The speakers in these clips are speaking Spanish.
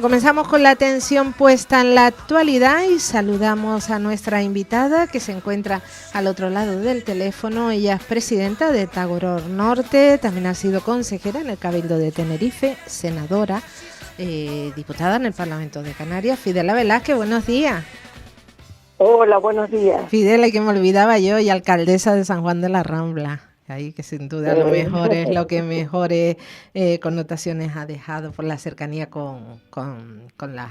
Comenzamos con la atención puesta en la actualidad y saludamos a nuestra invitada que se encuentra al otro lado del teléfono. Ella es presidenta de Tagoror Norte, también ha sido consejera en el Cabildo de Tenerife, senadora, diputada en el Parlamento de Canarias. Fidela Velázquez, buenos días. Hola, buenos días. Fidela, que me olvidaba yo, y alcaldesa de San Juan de la Rambla. Ahí que sin duda lo mejor es lo que mejores connotaciones ha dejado por la cercanía con las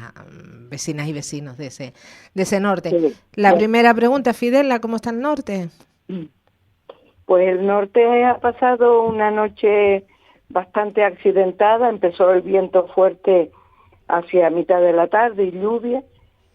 vecinas y vecinos de ese norte. Sí. La primera pregunta, Fidela, ¿cómo está el norte? Pues el norte ha pasado una noche bastante accidentada. Empezó el viento fuerte hacia mitad de la tarde y lluvia.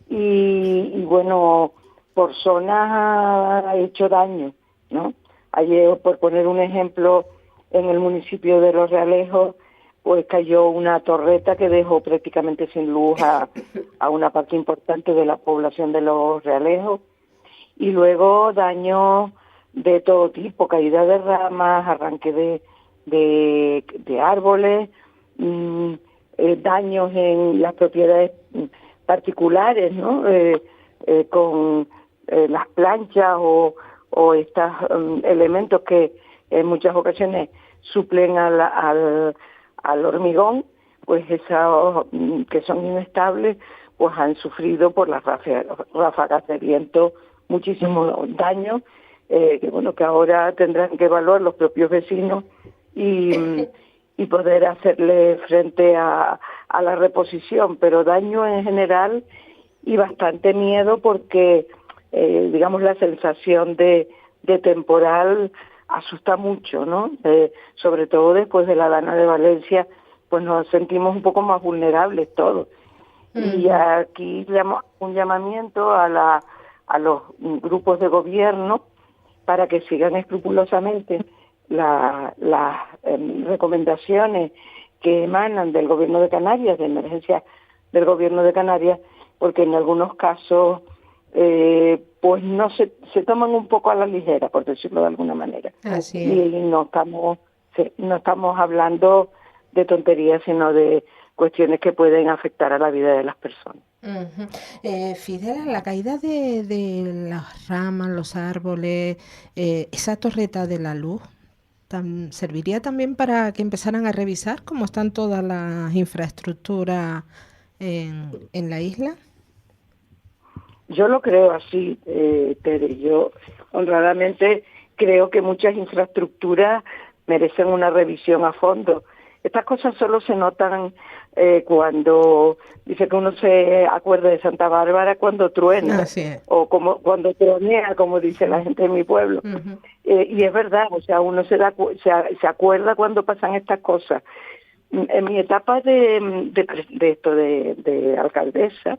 Y bueno, por zonas ha hecho daño, ¿no? Ayer, por poner un ejemplo, en el municipio de Los Realejos, pues cayó una torreta que dejó prácticamente sin luz a una parte importante de la población de Los Realejos. Y luego daños de todo tipo, caída de ramas, arranque de árboles, daños en las propiedades particulares, ¿no? Con las planchas o estos elementos que en muchas ocasiones suplen al hormigón, pues esos que son inestables, pues han sufrido por las ráfagas de viento muchísimos daños, que bueno, que ahora tendrán que evaluar los propios vecinos y poder hacerle frente a la reposición, pero daño en general y bastante miedo porque digamos la sensación de temporal asusta mucho, ¿no? Sobre todo después de la Dana de Valencia, pues nos sentimos un poco más vulnerables todos. Y aquí un llamamiento a los grupos de gobierno para que sigan escrupulosamente las recomendaciones que emanan del Gobierno de Canarias, de emergencia del Gobierno de Canarias, porque en algunos casos pues no se toman un poco a la ligera, por decirlo de alguna manera. Así es. Y no estamos hablando de tonterías, sino de cuestiones que pueden afectar a la vida de las personas. Fidela, la caída de las ramas, los árboles, esa torreta de la luz, ¿serviría también para que empezaran a revisar cómo están todas las infraestructuras en la isla? Yo lo creo así, Tere. Yo honradamente creo que muchas infraestructuras merecen una revisión a fondo. Estas cosas solo se notan cuando dice que uno se acuerda de Santa Bárbara cuando truena, o como cuando tronea, como dice la gente de mi pueblo. Y es verdad, o sea, uno se acuerda cuando pasan estas cosas. En mi etapa de alcaldesa,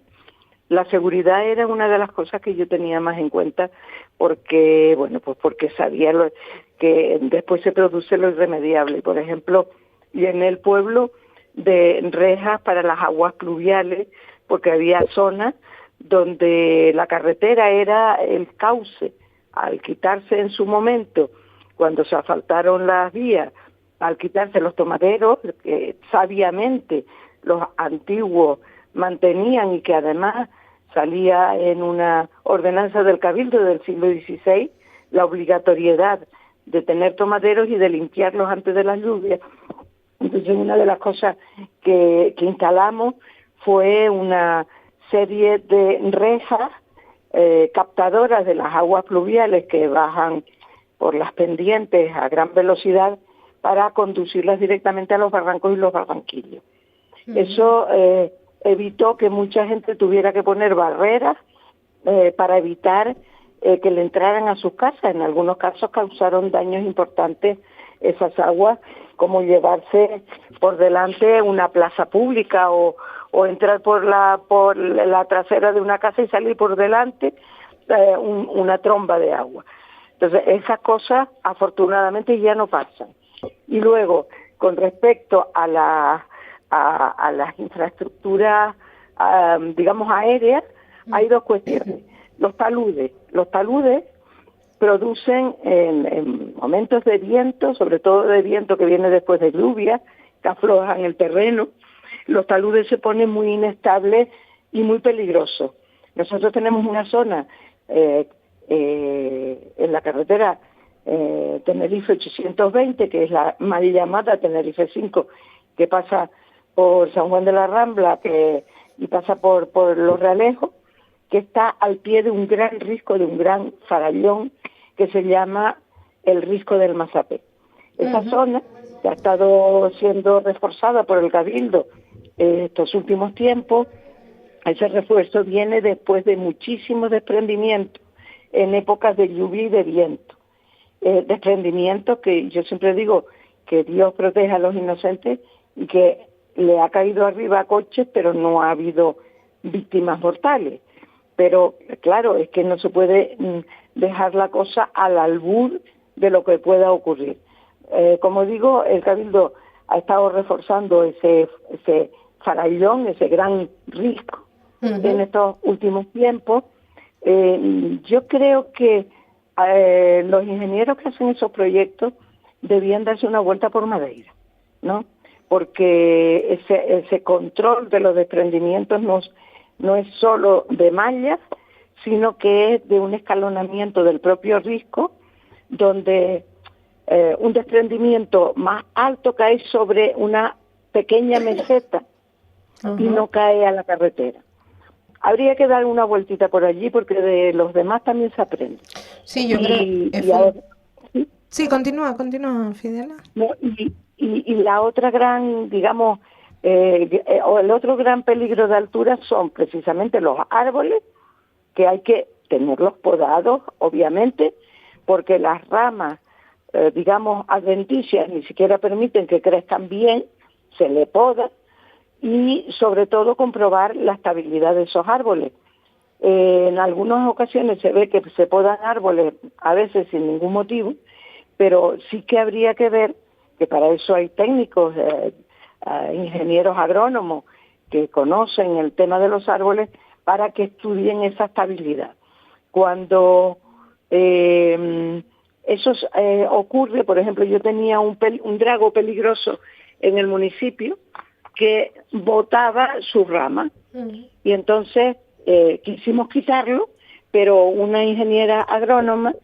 la seguridad era una de las cosas que yo tenía más en cuenta porque, bueno, pues porque sabía que después se produce lo irremediable. Por ejemplo, y en el pueblo de rejas para las aguas pluviales, porque había zonas donde la carretera era el cauce. Al quitarse en su momento, cuando se asfaltaron las vías, al quitarse los tomaderos, que sabiamente los antiguos mantenían y que además salía en una ordenanza del Cabildo del siglo XVI la obligatoriedad de tener tomaderos y de limpiarlos antes de las lluvias. Entonces una de las cosas que instalamos fue una serie de rejas captadoras de las aguas pluviales que bajan por las pendientes a gran velocidad para conducirlas directamente a los barrancos y los barranquillos. Eso evitó que mucha gente tuviera que poner barreras para evitar que le entraran a sus casas. En algunos casos causaron daños importantes esas aguas, como llevarse por delante una plaza pública o entrar por la trasera de una casa y salir por delante una tromba de agua. Entonces, esas cosas afortunadamente ya no pasan. Y luego, con respecto a las infraestructuras, digamos, aéreas, hay dos cuestiones. Los taludes producen en momentos de viento, sobre todo de viento que viene después de lluvia, que aflojan el terreno, los taludes se ponen muy inestables y muy peligrosos. Nosotros tenemos una zona en la carretera Tenerife 820, que es la mal llamada Tenerife 5, que pasa por San Juan de la Rambla y pasa por Los Realejos, que está al pie de un gran risco, de un gran farallón que se llama el Risco del Mazapé. Esa zona, que ha estado siendo reforzada por el Cabildo estos últimos tiempos, ese refuerzo viene después de muchísimos desprendimientos en épocas de lluvia y de viento. Desprendimientos que yo siempre digo que Dios proteja a los inocentes y que le ha caído arriba a coches, pero no ha habido víctimas mortales. Pero claro, es que no se puede dejar la cosa al albur de lo que pueda ocurrir. Como digo, el Cabildo ha estado reforzando ese farallón, ese gran risco en estos últimos tiempos. Yo creo que los ingenieros que hacen esos proyectos debían darse una vuelta por Madeira, ¿no? Porque ese control de los desprendimientos no es solo de mallas, sino que es de un escalonamiento del propio risco, donde un desprendimiento más alto cae sobre una pequeña meseta y no cae a la carretera. Habría que dar una vueltita por allí porque de los demás también se aprende. Sí, yo creo. Ahora, ¿sí? Continúa, Fidela. No, y la otra gran, digamos, o el otro gran peligro de altura son precisamente los árboles, que hay que tenerlos podados, obviamente, porque las ramas, digamos, adventicias ni siquiera permiten que crezcan bien, se le poda, y sobre todo comprobar la estabilidad de esos árboles. En algunas ocasiones se ve que se podan árboles, a veces sin ningún motivo, pero sí que habría que ver, que para eso hay técnicos, ingenieros agrónomos, que conocen el tema de los árboles, para que estudien esa estabilidad. Cuando eso ocurre, por ejemplo, yo tenía un drago peligroso en el municipio que botaba su rama, y entonces quisimos quitarlo, pero una ingeniera agrónoma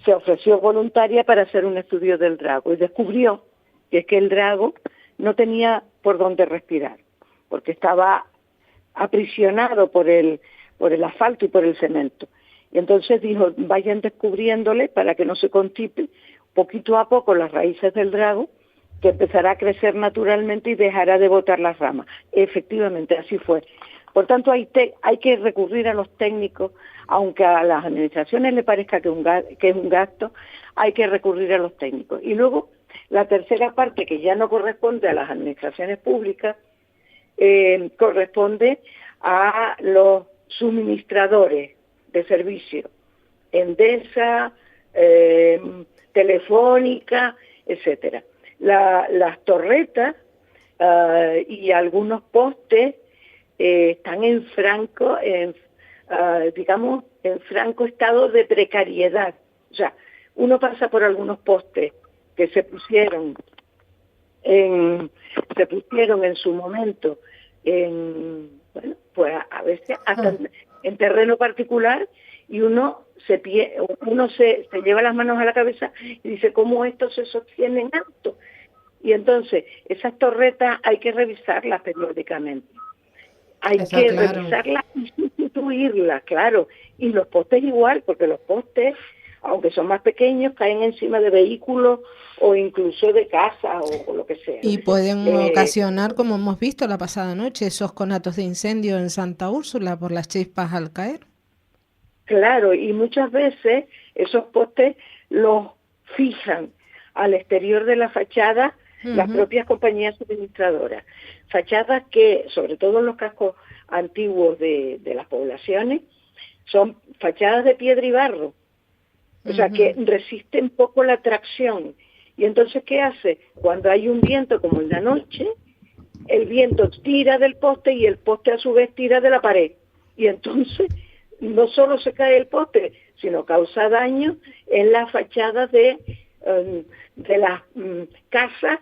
se ofreció voluntaria para hacer un estudio del drago y descubrió que es que el drago no tenía por dónde respirar, porque estaba aprisionado por el asfalto y por el cemento. Y entonces dijo, vayan descubriéndole para que no se constipe poquito a poco las raíces del drago, que empezará a crecer naturalmente y dejará de botar las ramas. Efectivamente, así fue. Por tanto, hay que recurrir a los técnicos, aunque a las administraciones les parezca que es un gasto, hay que recurrir a los técnicos. Y luego, la tercera parte, que ya no corresponde a las administraciones públicas, corresponde a los suministradores de servicios, Endesa, Telefónica, etcétera. Las torretas y algunos postes están en franco estado de precariedad. O sea, uno pasa por algunos postes que se pusieron en su momento a veces hasta en terreno particular, y uno se lleva las manos a la cabeza y dice, ¿cómo estos se sostienen alto? Y entonces esas torretas hay que revisarlas periódicamente. Revisarlas y sustituirlas, claro. Y los postes igual, porque los postes, aunque son más pequeños, caen encima de vehículos o incluso de casas o lo que sea. Y pueden ocasionar, como hemos visto la pasada noche, esos conatos de incendio en Santa Úrsula por las chispas al caer. Claro, y muchas veces esos postes los fijan al exterior de la fachada las propias compañías suministradoras. Fachadas que, sobre todo en los cascos antiguos de las poblaciones, son fachadas de piedra y barro. O sea, que resisten poco la tracción. Y entonces, ¿qué hace? Cuando hay un viento como en la noche, el viento tira del poste y el poste a su vez tira de la pared. Y entonces no solo se cae el poste, sino causa daño en las fachadas de las casas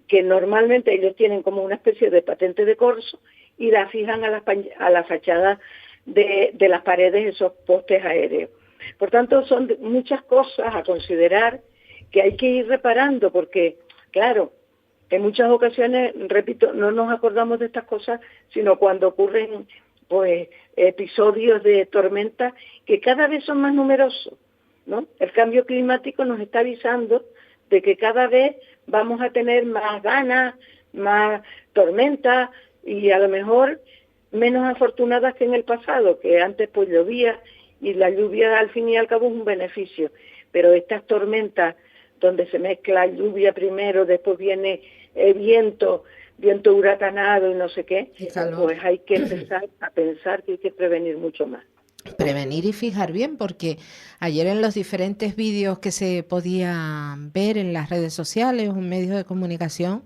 que normalmente ellos tienen como una especie de patente de corso y la fijan a la fachada de las paredes, esos postes aéreos. Por tanto, son muchas cosas a considerar que hay que ir reparando, porque, claro, en muchas ocasiones, repito, no nos acordamos de estas cosas, sino cuando ocurren pues episodios de tormenta que cada vez son más numerosos, ¿no? El cambio climático nos está avisando de que cada vez vamos a tener más ganas, más tormentas y a lo mejor menos afortunadas que en el pasado, que antes pues llovía y la lluvia al fin y al cabo es un beneficio, pero estas tormentas donde se mezcla lluvia primero, después viene viento huracanado y no sé qué, pues hay que empezar a pensar que hay que prevenir mucho más. Prevenir y fijar bien, porque ayer en los diferentes vídeos que se podían ver en las redes sociales o en medios de comunicación,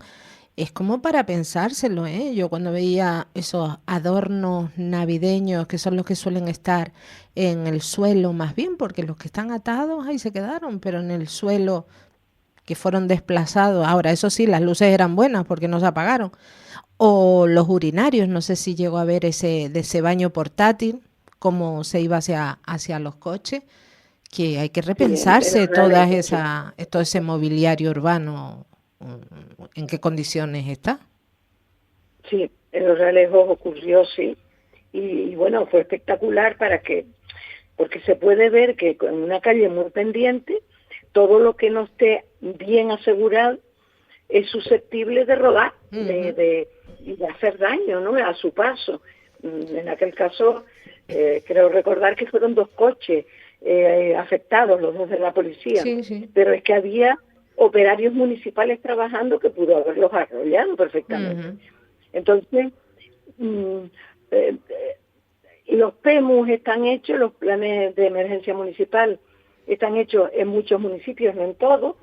es como para pensárselo, ¿eh? Yo cuando veía esos adornos navideños, que son los que suelen estar en el suelo más bien, porque los que están atados ahí se quedaron, pero en el suelo que fueron desplazados, ahora eso sí, las luces eran buenas porque no se apagaron, o los urinarios, no sé si llegó a ver de ese baño portátil, cómo se iba hacia los coches, que hay que repensarse todo ese mobiliario urbano, en qué condiciones está. Sí, en Los Realejos ocurrió, sí, y bueno, fue espectacular porque se puede ver que en una calle muy pendiente, todo lo que no esté bien asegurado es susceptible de rodar, y de hacer daño, ¿no?, a su paso. En aquel caso, creo recordar que fueron 2 coches afectados, los 2 de la policía, sí. Pero es que había operarios municipales trabajando que pudo haberlos arrollado perfectamente. Entonces, los PEMUs están hechos, los planes de emergencia municipal están hechos en muchos municipios, no en todos.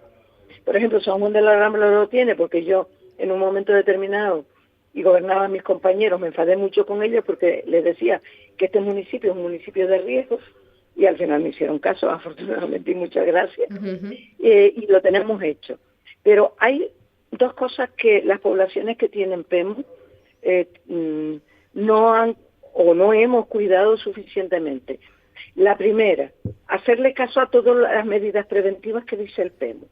Por ejemplo, San Juan de la Rambla lo tiene, porque yo en un momento determinado, y gobernaba a mis compañeros, me enfadé mucho con ellos porque les decía que este municipio es un municipio de riesgos, y al final me hicieron caso, afortunadamente, y muchas gracias, y lo tenemos hecho. Pero hay 2 cosas que las poblaciones que tienen PEMU no hemos cuidado suficientemente. La primera, hacerle caso a todas las medidas preventivas que dice el PEMU.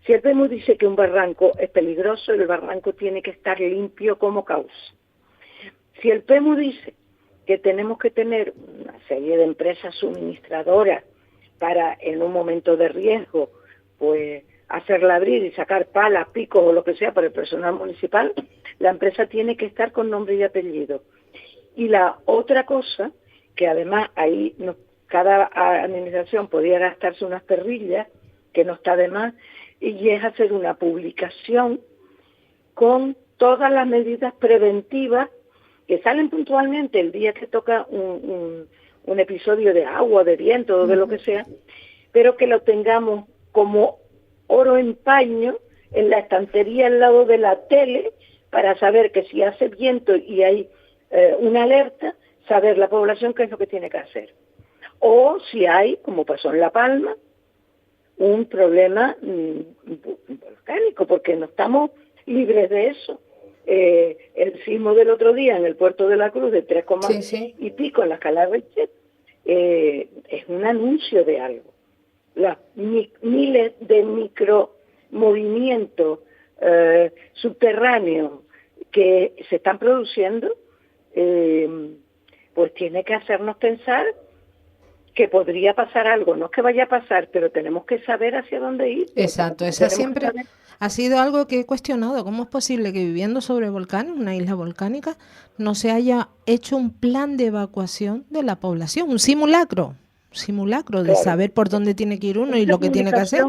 Si el PEMU dice que un barranco es peligroso, el barranco tiene que estar limpio como causa. Si el PEMU dice que tenemos que tener una serie de empresas suministradoras para, en un momento de riesgo, pues hacerla abrir y sacar palas, picos o lo que sea para el personal municipal, la empresa tiene que estar con nombre y apellido. Y la otra cosa, que además ahí cada administración podía gastarse unas perrillas, que no está de más, y es hacer una publicación con todas las medidas preventivas que salen puntualmente el día que toca un episodio de agua, de viento o de lo que sea, pero que lo tengamos como oro en paño en la estantería al lado de la tele para saber que si hace viento y hay una alerta, saber la población qué es lo que tiene que hacer. O si hay, como pasó en La Palma, un problema volcánico, porque no estamos libres de eso. El sismo del otro día en el puerto de la Cruz de 3, y pico en la Cala Reichet es un anuncio de algo. Las miles de micromovimientos subterráneos que se están produciendo, pues tiene que hacernos pensar que podría pasar algo. No es que vaya a pasar, pero tenemos que saber hacia dónde ir. Exacto, esa siempre ha sido algo que he cuestionado. ¿Cómo es posible que viviendo sobre volcanes, una isla volcánica, no se haya hecho un plan de evacuación de la población? Un simulacro de saber por dónde tiene que ir uno y lo que tiene que hacer.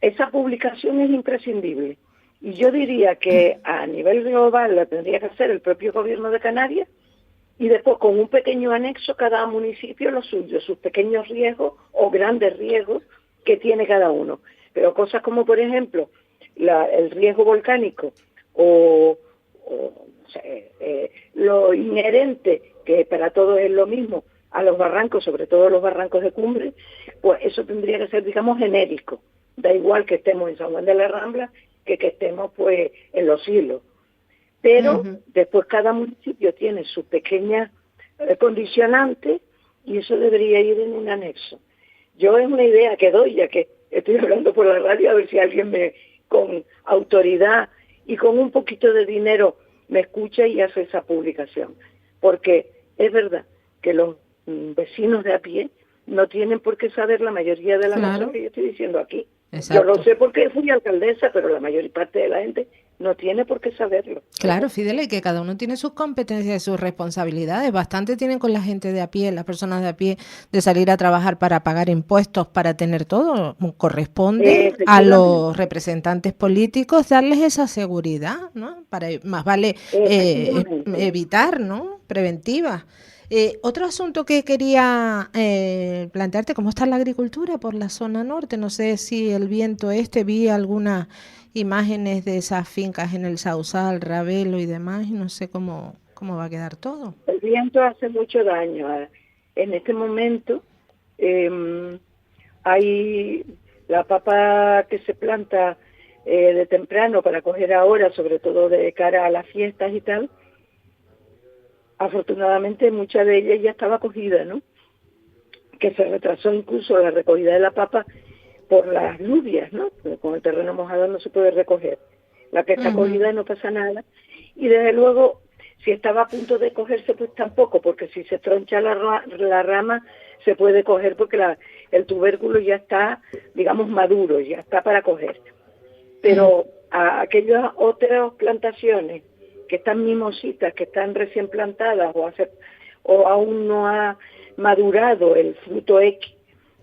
Esa publicación es imprescindible. Y yo diría que a nivel global la tendría que hacer el propio gobierno de Canarias, y después con un pequeño anexo cada municipio lo suyo, sus pequeños riesgos o grandes riesgos que tiene cada uno. Pero cosas como, por ejemplo, el riesgo volcánico o lo inherente, que para todos es lo mismo, a los barrancos, sobre todo los barrancos de cumbre, pues eso tendría que ser, digamos, genérico. Da igual que estemos en San Juan de la Rambla, que estemos pues en los hilos. Pero después cada municipio tiene sus pequeñas condicionantes y eso debería ir en un anexo. Yo es una idea que doy, ya que estoy hablando por la radio, a ver si alguien con autoridad y con un poquito de dinero me escucha y hace esa publicación. Porque es verdad que los vecinos de a pie no tienen por qué saber la mayoría de las cosas que yo estoy diciendo aquí. Exacto. Yo lo sé porque fui alcaldesa, pero la mayor parte de la gente no tiene por qué saberlo. Claro, Fidel, y que cada uno tiene sus competencias y sus responsabilidades. Bastante tienen con la gente de a pie, las personas de a pie, de salir a trabajar para pagar impuestos, para tener todo. Corresponde a los representantes políticos darles esa seguridad, ¿no? Para más vale evitar, ¿no? Preventiva. Otro asunto que quería plantearte, ¿cómo está la agricultura por la zona norte? No sé si el viento vi algunas imágenes de esas fincas en el Sausal, Ravelo y demás, y no sé cómo va a quedar todo. El viento hace mucho daño. En este momento hay la papa que se planta de temprano para coger ahora, sobre todo de cara a las fiestas y tal. Afortunadamente mucha de ella ya estaba cogida, ¿no? Que se retrasó incluso la recogida de la papa por las lluvias, ¿no? Porque con el terreno mojado no se puede recoger. La que está cogida no pasa nada. Y desde luego, si estaba a punto de cogerse, pues tampoco, porque si se troncha la rama, se puede coger porque el tubérculo ya está, digamos, maduro, ya está para coger. Pero a aquellas otras plantaciones que están mimositas, que están recién plantadas o aún no ha madurado el fruto X,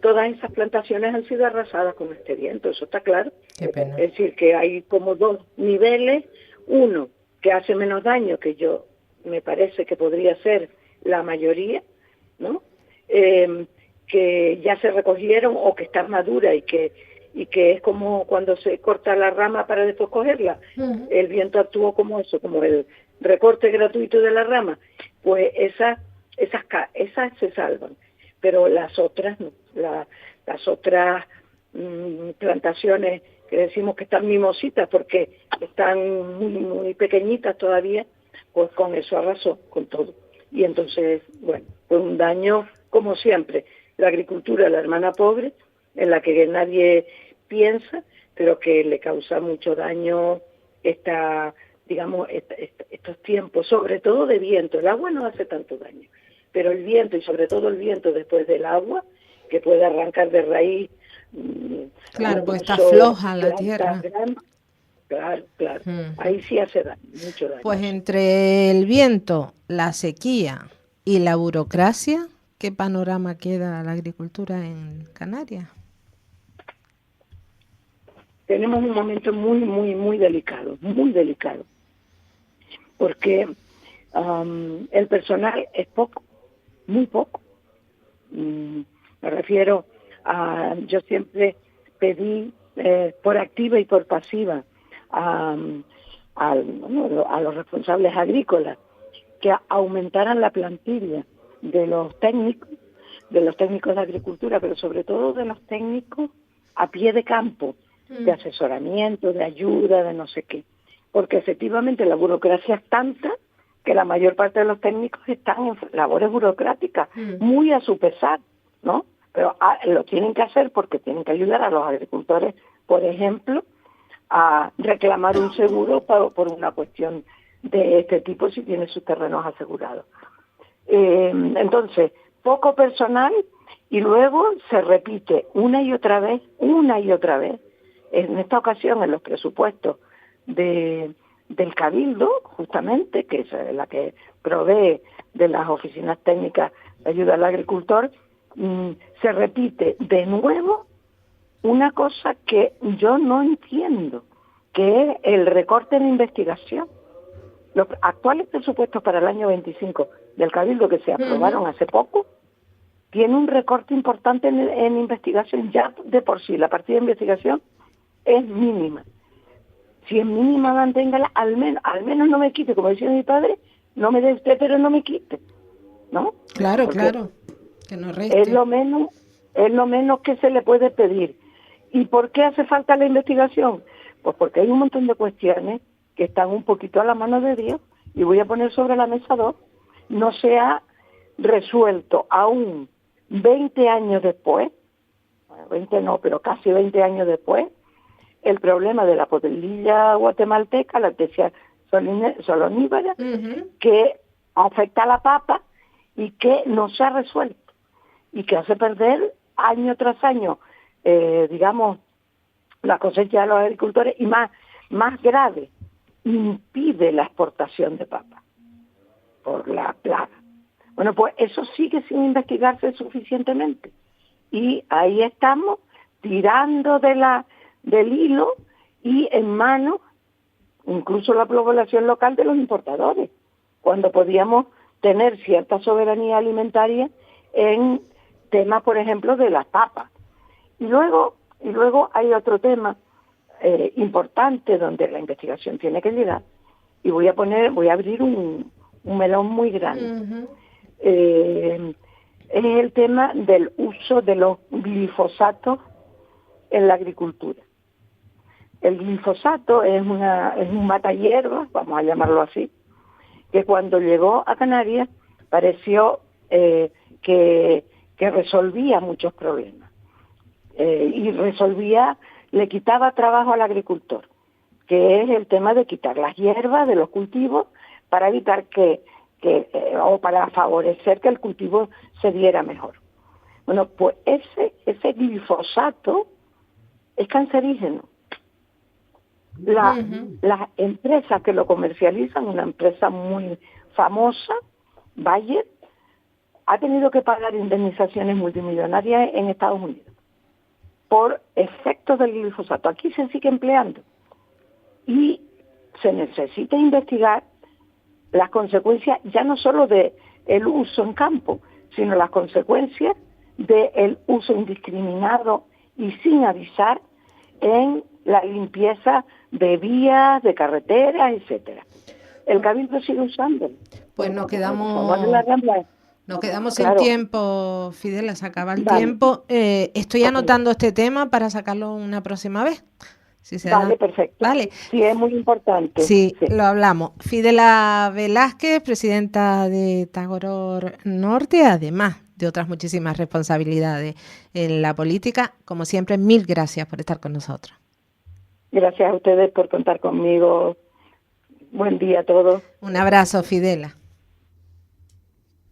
todas esas plantaciones han sido arrasadas con este viento, eso está claro. Qué pena. Es decir, que hay como dos niveles, uno que hace menos daño, que me parece que podría ser la mayoría, ¿no? Que ya se recogieron o que están maduras y que es como cuando se corta la rama para después cogerla. El viento actuó como eso, como el recorte gratuito de la rama. Pues esas se salvan, pero las otras no. Las otras plantaciones que decimos que están mimositas porque están muy, muy pequeñitas todavía, pues con eso arrasó, con todo. Y entonces, bueno, fue un daño como siempre. La agricultura, la hermana pobre, en la que nadie piensa, pero que le causa mucho daño estos tiempos, sobre todo de viento. El agua no hace tanto daño, pero el viento, y sobre todo el viento después del agua, que puede arrancar de raíz. Claro, pues está floja la tierra. Claro. Ahí sí hace daño, mucho daño. Pues entre el viento, la sequía y la burocracia, ¿qué panorama queda la agricultura en Canarias? Tenemos un momento muy, muy, muy delicado, porque el personal es poco, muy poco. Me refiero yo siempre pedí por activa y por pasiva a los responsables agrícolas que aumentaran la plantilla de los técnicos de agricultura, pero sobre todo de los técnicos a pie de campo, de asesoramiento, de ayuda, de no sé qué, porque efectivamente la burocracia es tanta que la mayor parte de los técnicos están en labores burocráticas, muy a su pesar, ¿no? Pero lo tienen que hacer porque tienen que ayudar a los agricultores, por ejemplo, a reclamar un seguro por una cuestión de este tipo si tiene sus terrenos asegurados. Entonces, poco personal y luego se repite una y otra vez, en esta ocasión en los presupuestos del Cabildo, justamente, que es la que provee de las oficinas técnicas de ayuda al agricultor, se repite de nuevo una cosa que yo no entiendo, que es el recorte en investigación. Los actuales presupuestos para el año 25 del Cabildo, que se aprobaron hace poco, tiene un recorte importante en investigación. Ya de por sí la partida de investigación es mínima. Si es mínima, manténgala, al menos no me quite, como decía mi padre, no me dé usted, pero no me quite, ¿no? Claro, porque claro, que no reste. Es lo menos que se le puede pedir. ¿Y por qué hace falta la investigación? Pues porque hay un montón de cuestiones que están un poquito a la mano de Dios, y voy a poner sobre la mesa dos. No se ha resuelto aún 20 años después, bueno, 20 no, pero casi 20 años después, el problema de la podrilla guatemalteca, la Artesia solonífera, que afecta a la papa y que no se ha resuelto y que hace perder año tras año, digamos, la cosecha de los agricultores, y más grave, impide la exportación de papa por la plaga. Bueno, pues eso sigue sin investigarse suficientemente, y ahí estamos tirando del hilo y en manos, incluso la población local, de los importadores, cuando podíamos tener cierta soberanía alimentaria en temas, por ejemplo, de las papas. Y luego hay otro tema importante donde la investigación tiene que llegar, y voy a abrir un melón muy grande. Es el tema del uso de los glifosatos en la agricultura. El glifosato es un matahierbas, vamos a llamarlo así, que cuando llegó a Canarias pareció que resolvía muchos problemas. Y le quitaba trabajo al agricultor, que es el tema de quitar las hierbas de los cultivos para evitar o para favorecer que el cultivo se diera mejor. Bueno, pues ese glifosato es cancerígeno. Las empresas que lo comercializan, una empresa muy famosa, Bayer, ha tenido que pagar indemnizaciones multimillonarias en Estados Unidos por efectos del glifosato. Aquí se sigue empleando y se necesita investigar las consecuencias, ya no solo del uso en campo, sino las consecuencias del uso indiscriminado y sin avisar en la limpieza de vías, de carreteras, etcétera. El Cabildo sigue usándolo. Pues nos quedamos sin claro. tiempo, Fidela, se acaba el Vale. tiempo. Estoy anotando este tema para sacarlo una próxima vez. Si se Vale, da. perfecto. Vale. Sí, es muy importante. Sí, lo hablamos. Fidela Velázquez, presidenta de Tagoror Norte, además de otras muchísimas responsabilidades en la política. Como siempre, mil gracias por estar con nosotros. Gracias a ustedes por contar conmigo. Buen día a todos. Un abrazo, Fidela.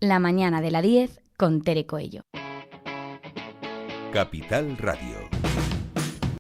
La mañana de la 10 con Tere Coello. Capital Radio.